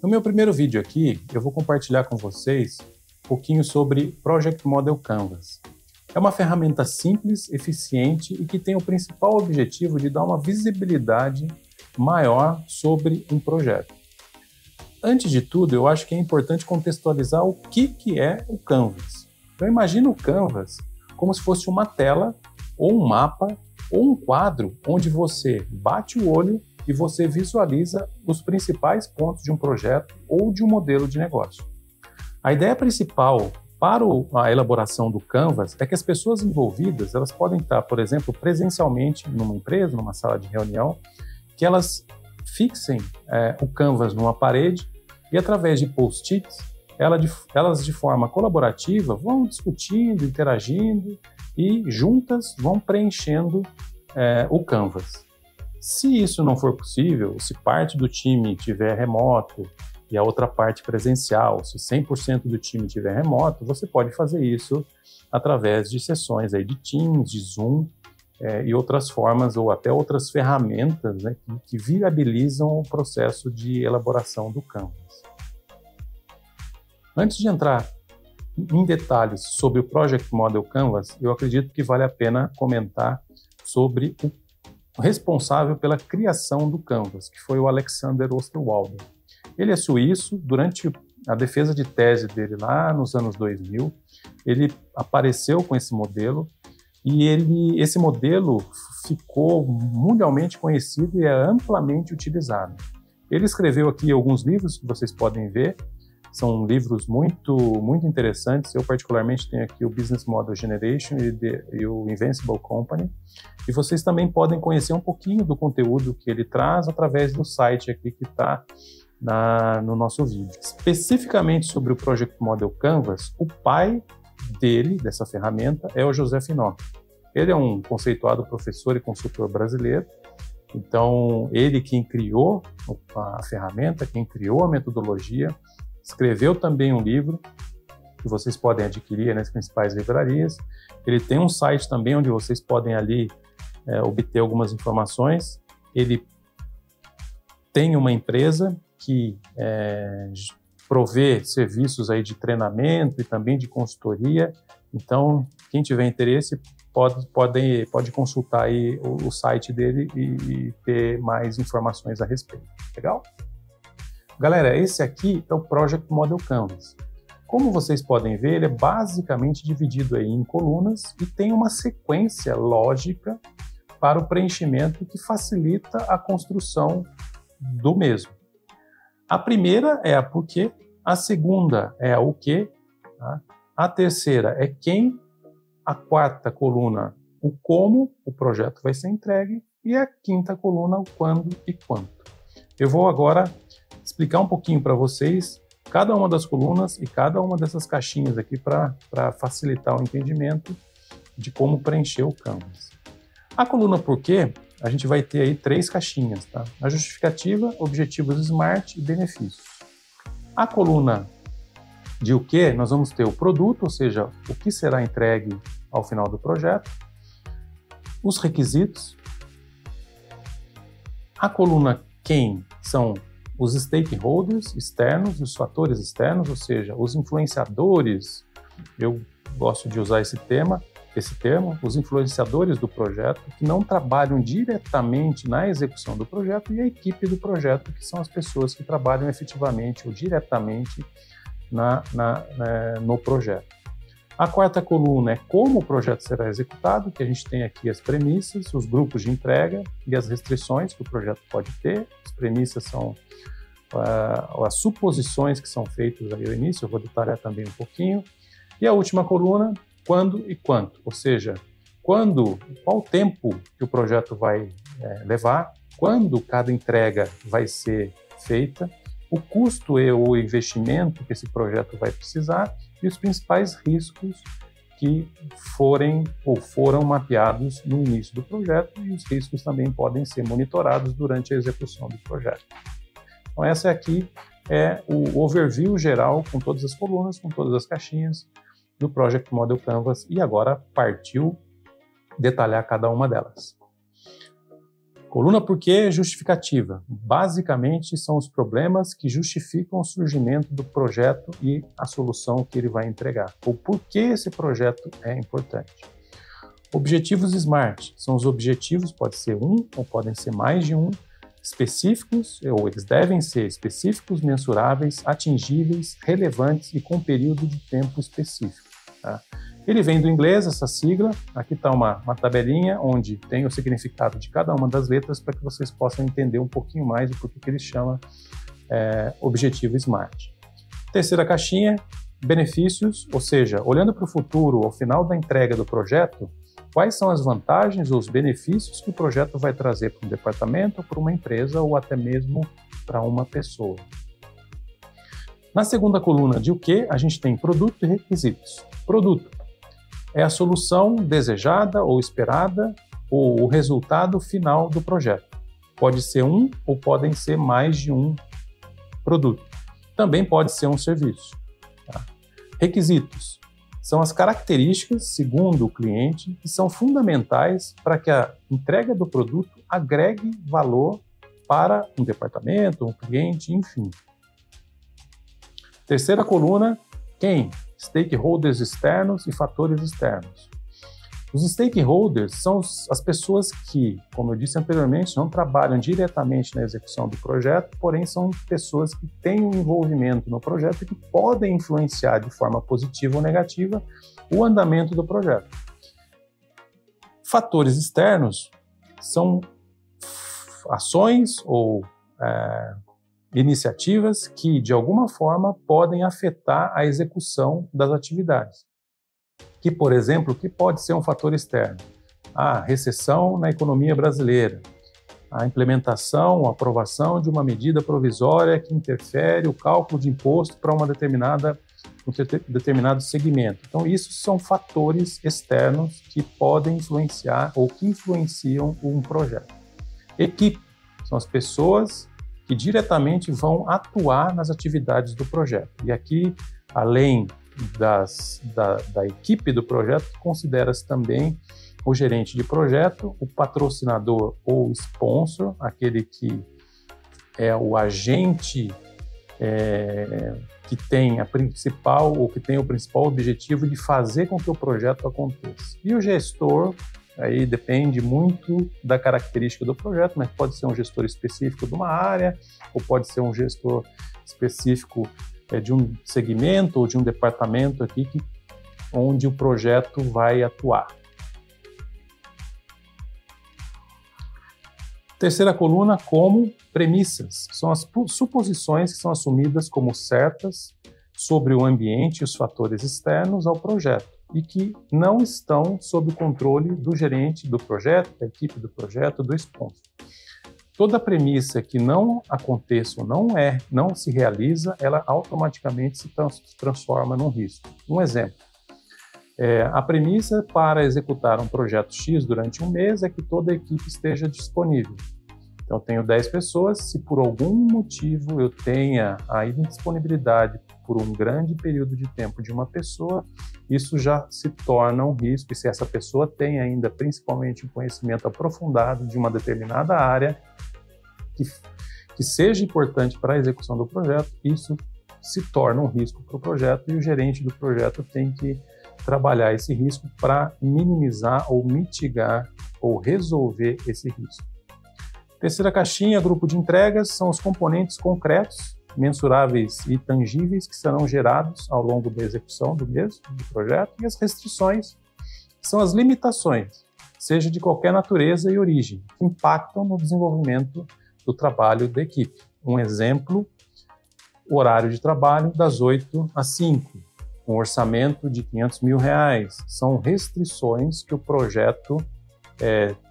No meu primeiro vídeo aqui, eu vou compartilhar com vocês um pouquinho sobre Project Model Canvas. É uma ferramenta simples, eficiente e que tem o principal objetivo de dar uma visibilidade maior sobre um projeto. Antes de tudo, eu acho que é importante contextualizar o que é o Canvas. Então, imagina o Canvas como se fosse uma tela, ou um mapa, ou um quadro onde você bate o olho e você visualiza os principais pontos de um projeto ou de um modelo de negócio. A ideia principal para a elaboração do Canvas é que as pessoas envolvidas, elas podem estar, por exemplo, presencialmente numa empresa, numa sala de reunião, que elas fixem o Canvas numa parede e, através de post-its, elas de forma colaborativa vão discutindo, interagindo e juntas vão preenchendo o Canvas. Se isso não for possível, se parte do time estiver remoto e a outra parte presencial, se 100% do time estiver remoto, você pode fazer isso através de sessões aí de Teams, de Zoom e outras formas ou até outras ferramentas, né, que viabilizam o processo de elaboração do Canvas. Antes de entrar em detalhes sobre o Project Model Canvas, eu acredito que vale a pena comentar sobre o responsável pela criação do Canvas, que foi o Alexander Osterwalder. Ele é suíço. Durante a defesa de tese dele lá nos anos 2000, ele apareceu com esse modelo e esse modelo ficou mundialmente conhecido e é amplamente utilizado. Ele escreveu aqui alguns livros que vocês podem ver. São livros muito interessantes. Eu, particularmente, tenho aqui o Business Model Generation e o Invincible Company. E vocês também podem conhecer um pouquinho do conteúdo que ele traz através do site aqui que está no nosso vídeo. Especificamente sobre o Project Model Canvas, o pai dessa ferramenta, é o José Finocchi. Ele é um conceituado professor e consultor brasileiro. Então, ele quem criou a ferramenta, quem criou a metodologia, escreveu também um livro que vocês podem adquirir nas principais livrarias. Ele tem um site também onde vocês podem ali obter algumas informações. Ele tem uma empresa que provê serviços aí de treinamento e também de consultoria. Então, quem tiver interesse pode consultar aí o site dele e ter mais informações a respeito. Legal? Galera, esse aqui é o Project Model Canvas. Como vocês podem ver, ele é basicamente dividido aí em colunas e tem uma sequência lógica para o preenchimento que facilita a construção do mesmo. A primeira é a porquê, a segunda é a o quê, tá? A terceira é quem, a quarta coluna, o como o projeto vai ser entregue e a quinta coluna, o quando e quanto. Eu vou agora explicar um pouquinho para vocês cada uma das colunas e cada uma dessas caixinhas aqui para facilitar o entendimento de como preencher o Canvas. A coluna porquê, a gente vai ter aí 3 caixinhas, tá? A justificativa, objetivos SMART e benefícios. A coluna de o que, nós vamos ter o produto, ou seja, o que será entregue ao final do projeto, os requisitos. A coluna quem são os stakeholders externos, os fatores externos, ou seja, os influenciadores, eu gosto de usar esse termo, os influenciadores do projeto, que não trabalham diretamente na execução do projeto, e a equipe do projeto, que são as pessoas que trabalham efetivamente ou diretamente no projeto. A quarta coluna é como o projeto será executado, que a gente tem aqui as premissas, os grupos de entrega e as restrições que o projeto pode ter. As premissas são as suposições que são feitas aí ao início, eu vou detalhar também um pouquinho. E a última coluna, quando e quanto, ou seja, qual o tempo que o projeto vai levar, quando cada entrega vai ser feita, o custo e o investimento que esse projeto vai precisar e os principais riscos que foram mapeados no início do projeto, e os riscos também podem ser monitorados durante a execução do projeto. Então essa aqui é o overview geral com todas as colunas, com todas as caixinhas do Project Model Canvas, e agora partiu detalhar cada uma delas. Coluna porquê justificativa. Basicamente, são os problemas que justificam o surgimento do projeto e a solução que ele vai entregar. Ou por que esse projeto é importante. Objetivos SMART. São os objetivos, pode ser um ou podem ser mais de um, específicos, ou eles devem ser específicos, mensuráveis, atingíveis, relevantes e com período de tempo específico. Tá? Ele vem do inglês, essa sigla. Aqui está uma tabelinha onde tem o significado de cada uma das letras para que vocês possam entender um pouquinho mais o porquê que ele chama objetivo SMART. Terceira caixinha, benefícios, ou seja, olhando para o futuro, ao final da entrega do projeto, quais são as vantagens ou os benefícios que o projeto vai trazer para um departamento, para uma empresa ou até mesmo para uma pessoa. Na segunda coluna de o que, a gente tem produto e requisitos. Produto é a solução desejada ou esperada ou o resultado final do projeto. Pode ser um ou podem ser mais de um produto. Também pode ser um serviço. Tá? Requisitos são as características, segundo o cliente, que são fundamentais para que a entrega do produto agregue valor para um departamento, um cliente, enfim. Terceira coluna, quem? Stakeholders externos e fatores externos. Os stakeholders são as pessoas que, como eu disse anteriormente, não trabalham diretamente na execução do projeto, porém são pessoas que têm um envolvimento no projeto e que podem influenciar de forma positiva ou negativa o andamento do projeto. Fatores externos são ações ou iniciativas que, de alguma forma, podem afetar a execução das atividades. Que, por exemplo, que pode ser um fator externo? A recessão na economia brasileira, a implementação ou aprovação de uma medida provisória que interfere o cálculo de imposto para um determinado segmento. Então, isso são fatores externos que podem influenciar ou que influenciam um projeto. Equipe são as pessoas que diretamente vão atuar nas atividades do projeto. E aqui, além da equipe do projeto, considera-se também o gerente de projeto, o patrocinador ou sponsor, aquele que é o agente que tem o principal objetivo de fazer com que o projeto aconteça. E o gestor, aí depende muito da característica do projeto, mas pode ser um gestor específico de uma área, ou pode ser um gestor específico de um segmento ou de um departamento aqui onde o projeto vai atuar. Terceira coluna, como premissas. São as suposições que são assumidas como certas sobre o ambiente e os fatores externos ao projeto e que não estão sob o controle do gerente do projeto, da equipe do projeto, do sponsor. Toda premissa que não aconteça ou não se realiza, ela automaticamente se transforma num risco. Um exemplo, a premissa para executar um projeto X durante um mês é que toda a equipe esteja disponível. Então, eu tenho 10 pessoas, se por algum motivo eu tenha a indisponibilidade por um grande período de tempo de uma pessoa, isso já se torna um risco, e se essa pessoa tem ainda principalmente um conhecimento aprofundado de uma determinada área que seja importante para a execução do projeto, isso se torna um risco para o projeto e o gerente do projeto tem que trabalhar esse risco para minimizar ou mitigar ou resolver esse risco. Terceira caixinha, grupo de entregas, são os componentes concretos, mensuráveis e tangíveis que serão gerados ao longo da execução do projeto, e as restrições são as limitações, seja de qualquer natureza e origem, que impactam no desenvolvimento do trabalho da equipe. Um exemplo, o horário de trabalho das 8 às 5, um orçamento de R$500 mil, são restrições que o projeto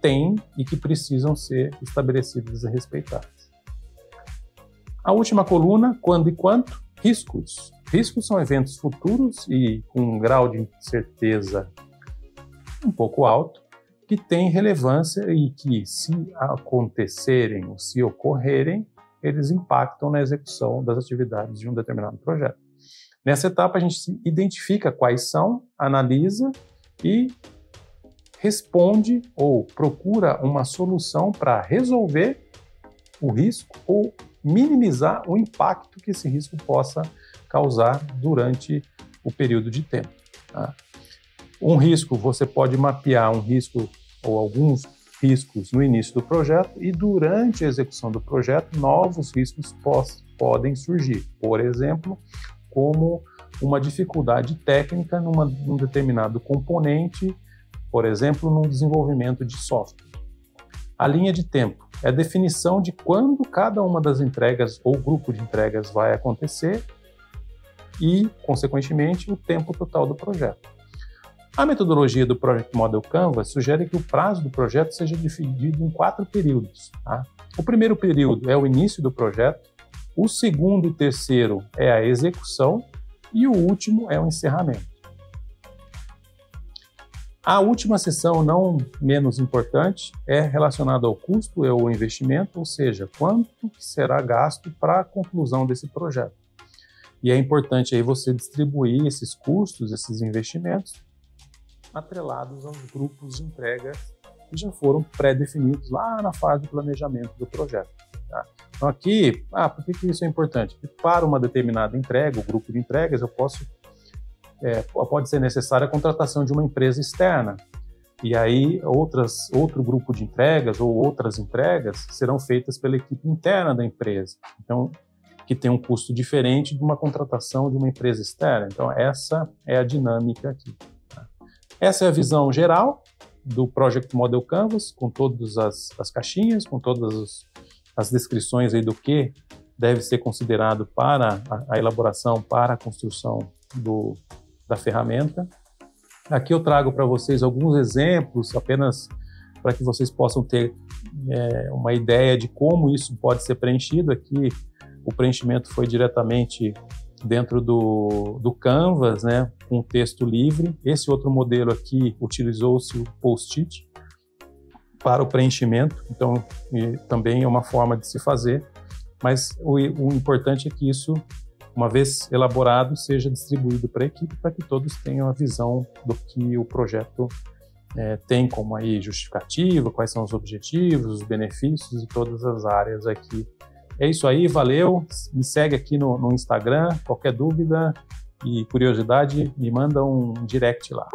tem e que precisam ser estabelecidas e respeitadas. A última coluna, quando e quanto, riscos. Riscos são eventos futuros e com um grau de incerteza um pouco alto, que têm relevância e que, se acontecerem ou se ocorrerem, eles impactam na execução das atividades de um determinado projeto. Nessa etapa, a gente identifica quais são, analisa e responde ou procura uma solução para resolver o risco ou minimizar o impacto que esse risco possa causar durante o período de tempo. Tá? Um risco, você pode mapear um risco ou alguns riscos no início do projeto e durante a execução do projeto, novos riscos podem surgir. Por exemplo, como uma dificuldade técnica num determinado componente, por exemplo, no desenvolvimento de software. A linha de tempo é a definição de quando cada uma das entregas ou grupo de entregas vai acontecer e, consequentemente, o tempo total do projeto. A metodologia do Project Model Canvas sugere que o prazo do projeto seja dividido em 4 períodos. Tá? O primeiro período é o início do projeto, o segundo e terceiro é a execução e o último é o encerramento. A última seção, não menos importante, é relacionada ao custo ou ao investimento, ou seja, quanto será gasto para a conclusão desse projeto. E é importante aí você distribuir esses custos, esses investimentos, atrelados aos grupos de entrega que já foram pré-definidos lá na fase de planejamento do projeto. Tá? Então aqui, por que isso é importante? Porque para uma determinada entrega, o grupo de entregas, pode ser necessária a contratação de uma empresa externa. E aí outro grupo de entregas ou outras entregas serão feitas pela equipe interna da empresa. Então, que tem um custo diferente de uma contratação de uma empresa externa. Então, essa é a dinâmica aqui. Tá? Essa é a visão geral do Project Model Canvas, com todas as caixinhas, com todas as descrições aí do que deve ser considerado para a elaboração, para a construção da ferramenta. Aqui eu trago para vocês alguns exemplos, apenas para que vocês possam ter uma ideia de como isso pode ser preenchido. Aqui o preenchimento foi diretamente dentro do Canvas, né, com texto livre. Esse outro modelo aqui utilizou-se o Post-it para o preenchimento, então também é uma forma de se fazer, mas o importante é que isso, uma vez elaborado, seja distribuído para a equipe para que todos tenham a visão do que o projeto tem como aí justificativa, quais são os objetivos, os benefícios e todas as áreas aqui. É isso aí, valeu, me segue aqui no Instagram, qualquer dúvida e curiosidade, me manda um direct lá.